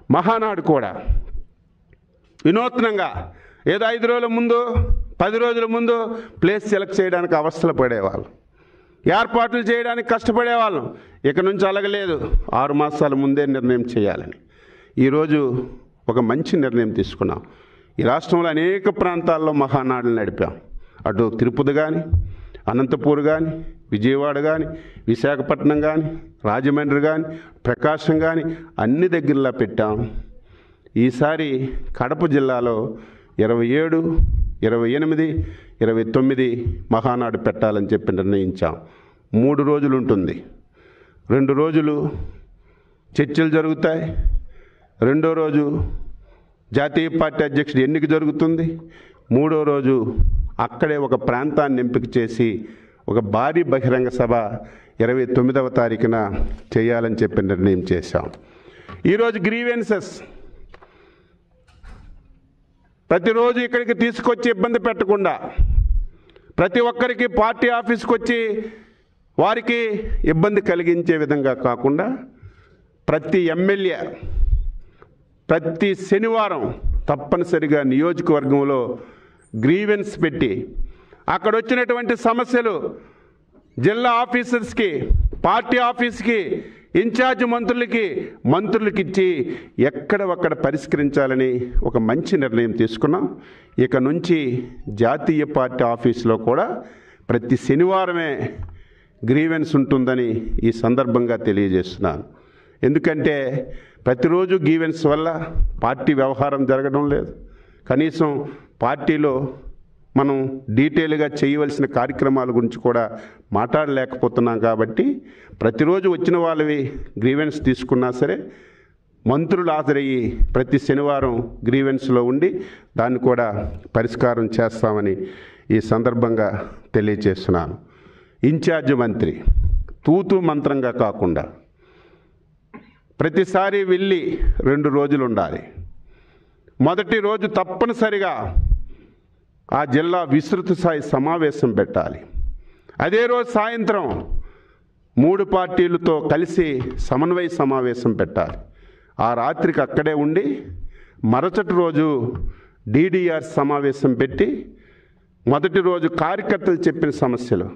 మహానాడు కూడా వినూత్నంగా ఏదో 5 రోజుల ముందు 10 రోజుల ముందు ప్లేస్ సెలెక్ట్ చేయడానికి అవస్థలు పడేవాళ్ళు, ఏర్పాట్లు చేయడానికి కష్టపడేవాళ్ళం. ఇక నుంచి అలగలేదు, 6 మాసాల ముందే నిర్ణయం చేయాలని. ఈరోజు ఒక మంచి నిర్ణయం తీసుకున్నాం. ఈ రాష్ట్రంలో అనేక ప్రాంతాల్లో మహానాడులు నడిపాం. అటు తిరుపతి కానీ, అనంతపూర్ కానీ, విజయవాడ కానీ, విశాఖపట్నం కానీ, రాజమండ్రి కానీ, ప్రకాశం కానీ అన్ని దగ్గరలా పెట్టాం. ఈసారి కడప జిల్లాలో 27, 28, 29 మహానాడు పెట్టాలని చెప్పి నిర్ణయించాం. 3 రోజులు ఉంటుంది. 2 రోజులు చర్చలు జరుగుతాయి. 2వ రోజు జాతీయ పార్టీ అధ్యక్షుడు ఎన్నిక జరుగుతుంది. 3వ రోజు అక్కడే ఒక ప్రాంతాన్ని ఎంపిక చేసి ఒక భారీ బహిరంగ సభ 29వ తారీఖున చేయాలని చెప్పి నిర్ణయం చేశాం. ఈరోజు గ్రీవెన్సెస్ ప్రతిరోజు ఇక్కడికి తీసుకొచ్చి ఇబ్బంది పెట్టకుండా, ప్రతి ఒక్కరికి పార్టీ ఆఫీస్కి వచ్చి వారికి ఇబ్బంది కలిగించే విధంగా కాకుండా, ప్రతి ఎమ్మెల్యే ప్రతి శనివారం తప్పనిసరిగా నియోజకవర్గంలో గ్రీవెన్స్ పెట్టి అక్కడ వచ్చినటువంటి సమస్యలు జిల్లా ఆఫీసర్స్కి, పార్టీ ఆఫీస్కి, ఇన్ఛార్జ్ మంత్రులకి ఇచ్చి ఎక్కడ ఒక్కడ పరిష్కరించాలని ఒక మంచి నిర్ణయం తీసుకున్నాం. ఇక నుంచి జాతీయ పార్టీ ఆఫీసులో కూడా ప్రతి శనివారమే గ్రీవెన్స్ ఉంటుందని ఈ సందర్భంగా తెలియజేస్తున్నాను. ఎందుకంటే ప్రతిరోజు గ్రీవెన్స్ వల్ల పార్టీ వ్యవహారం జరగడం లేదు. కనీసం పార్టీలో మనం డీటెయిల్గా చేయవలసిన కార్యక్రమాల గురించి కూడా మాట్లాడలేకపోతున్నాం. కాబట్టి ప్రతిరోజు వచ్చిన వాళ్ళవి గ్రీవెన్స్ తీసుకున్నా సరే మంత్రులు హాజరయ్యి ప్రతి శనివారం గ్రీవెన్స్లో ఉండి దాన్ని కూడా పరిష్కారం చేస్తామని ఈ సందర్భంగా తెలియజేస్తున్నాను. ఇన్ఛార్జ్ మంత్రి తూతూ మంత్రంగా కాకుండా ప్రతిసారి వెళ్ళి 2 రోజులు ఉండాలి. మొదటి రోజు తప్పనిసరిగా ఆ జిల్లా విస్తృత స్థాయి సమావేశం పెట్టాలి. అదే రోజు సాయంత్రం 3 పార్టీలతో కలిసి సమన్వయ సమావేశం పెట్టాలి. ఆ రాత్రికి అక్కడే ఉండి మరుసటి రోజు DDR సమావేశం పెట్టి మొదటి రోజు కార్యకర్తలు చెప్పిన సమస్యలు,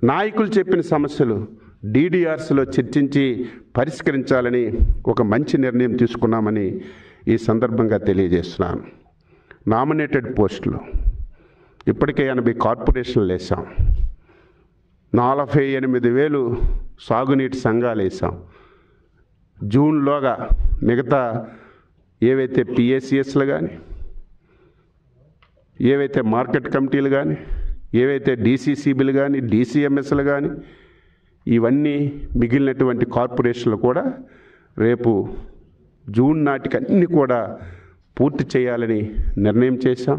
నాయకులు చెప్పిన సమస్యలు DDRస్లో చర్చించి పరిష్కరించాలని ఒక మంచి నిర్ణయం తీసుకున్నామని ఈ సందర్భంగా తెలియజేస్తున్నాను. నామినేటెడ్ పోస్టులు ఇప్పటికే 80 కార్పొరేషన్లు వేసాం. 48,000 సాగునీటి సంఘాలు వేసాం. జూన్లోగా మిగతా ఏవైతే PACSలు కానీ, ఏవైతే మార్కెట్ కమిటీలు కానీ, ఏవైతే DCCBలు కానీ, DCMSలు కానీ, ఇవన్నీ మిగిలినటువంటి కార్పొరేషన్లు కూడా రేపు జూన్ నాటికి అన్నీ కూడా పూర్తి చేయాలని నిర్ణయం చేశాం.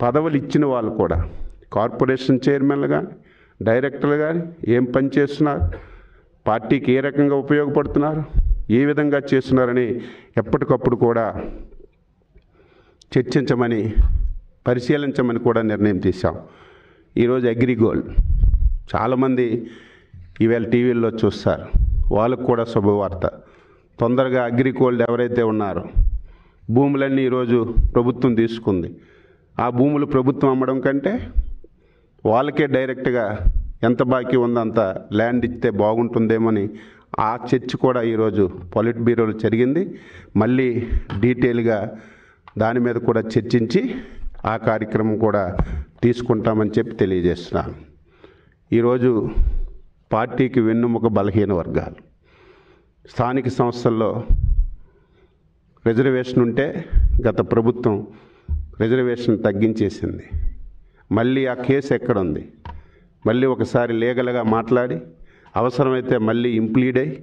పదవులు ఇచ్చిన వాళ్ళు కూడా కార్పొరేషన్ చైర్మన్లు కానీ, డైరెక్టర్లు కానీ ఏం పని చేస్తున్నారు, పార్టీకి ఏ రకంగా ఉపయోగపడుతున్నారు, ఏ విధంగా చేస్తున్నారని ఎప్పటికప్పుడు కూడా చర్చించమని, పరిశీలించమని కూడా నిర్ణయం తీశాం. ఈరోజు అగ్రిగోల్డ్ చాలామంది ఈవేళ టీవీల్లో చూస్తారు, వాళ్ళకు కూడా శుభవార్త. తొందరగా అగ్రిగోల్డ్ ఎవరైతే ఉన్నారో భూములన్నీ ఈరోజు ప్రభుత్వం తీసుకుంది. ఆ భూములు ప్రభుత్వం అమ్మడం కంటే వాళ్ళకే డైరెక్ట్గా ఎంత బాకీ ఉందో అంత ల్యాండ్ ఇస్తే బాగుంటుందేమని ఆ చర్చ కూడా ఈరోజు పొలిట్ బ్యూరోలో జరిగింది. మళ్ళీ డీటెయిల్గా దాని మీద కూడా చర్చించి ఆ కార్యక్రమం కూడా తీసుకుంటామని చెప్పి తెలియజేస్తున్నాను. ఈరోజు పార్టీకి వెన్నుముక బలహీన వర్గాలు, స్థానిక సంస్థల్లో రిజర్వేషన్ ఉంటే గత ప్రభుత్వం రిజర్వేషన్ తగ్గించేసింది. మళ్ళీ ఆ కేసు ఎక్కడుంది? మళ్ళీ ఒకసారి లీగల్గా మాట్లాడి అవసరమైతే మళ్ళీ ఇంప్లీడ్ అయ్యి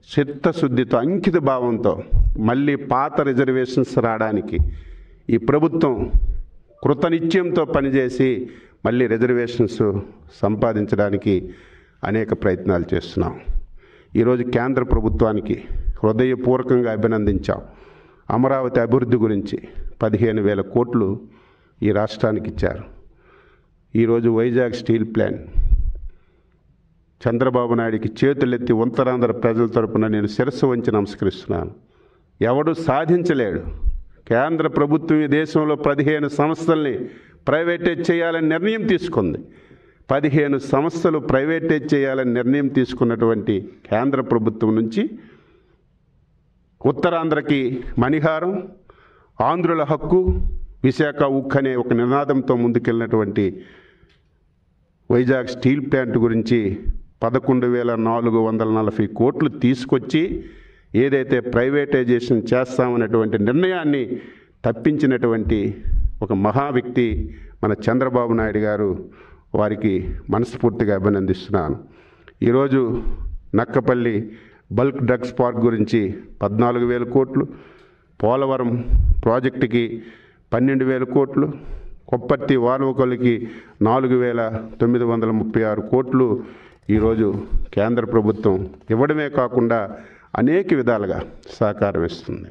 చిత్తశుద్ధితో, అంకిత భావంతో మళ్ళీ పాత రిజర్వేషన్స్ రావడానికి ఈ ప్రభుత్వం కృతనిశ్చయంతో పనిచేసి మళ్ళీ రిజర్వేషన్స్ సంపాదించడానికి అనేక ప్రయత్నాలు చేస్తున్నాం. ఈరోజు కేంద్ర ప్రభుత్వానికి హృదయపూర్వకంగా అభినందించాం. అమరావతి అభివృద్ధి గురించి 15,000 కోట్లు ఈ రాష్ట్రానికి ఇచ్చారు. ఈరోజు వైజాగ్ స్టీల్ ప్లాంట్ చంద్రబాబు నాయుడికి చేతులెత్తి ఉత్తరాంధ్ర ప్రజల తరపున నేను శిరస్సు వంచి నమస్కరిస్తున్నాను. ఎవడు సాధించలేడు. కేంద్ర ప్రభుత్వం ఈ దేశంలో 15 సంస్థల్ని ప్రైవేటైజ్ చేయాలని నిర్ణయం తీసుకుంది. 15 సంస్థలు ప్రైవేటైజ్ చేయాలని నిర్ణయం తీసుకున్నటువంటి కేంద్ర ప్రభుత్వం నుంచి ఉత్తరాంధ్రకి మణిహారం, ఆంధ్రుల హక్కు, విశాఖ ఉక్కు అనే ఒక నినాదంతో ముందుకెళ్ళినటువంటి వైజాగ్ స్టీల్ ప్లాంట్ గురించి 11,440 కోట్లు తీసుకొచ్చి ఏదైతే ప్రైవేటైజేషన్ చేస్తామనేటువంటి నిర్ణయాన్ని తప్పించినటువంటి ఒక మహా వ్యక్తి మన చంద్రబాబు నాయుడు గారు. వారికి మనస్ఫూర్తిగా అభినందిస్తున్నాను. ఈరోజు నక్కపల్లి బల్క్ డ్రగ్స్ పార్క్ గురించి 14,000 కోట్లు, పోలవరం ప్రాజెక్టుకి 12,000 కోట్లు, కొప్పర్తి వాల్వకొల్లికి 4,936 కోట్లు ఈరోజు కేంద్ర ప్రభుత్వం ఇవ్వడమే కాకుండా అనేక విధాలుగా సహకారం ఇస్తుంది.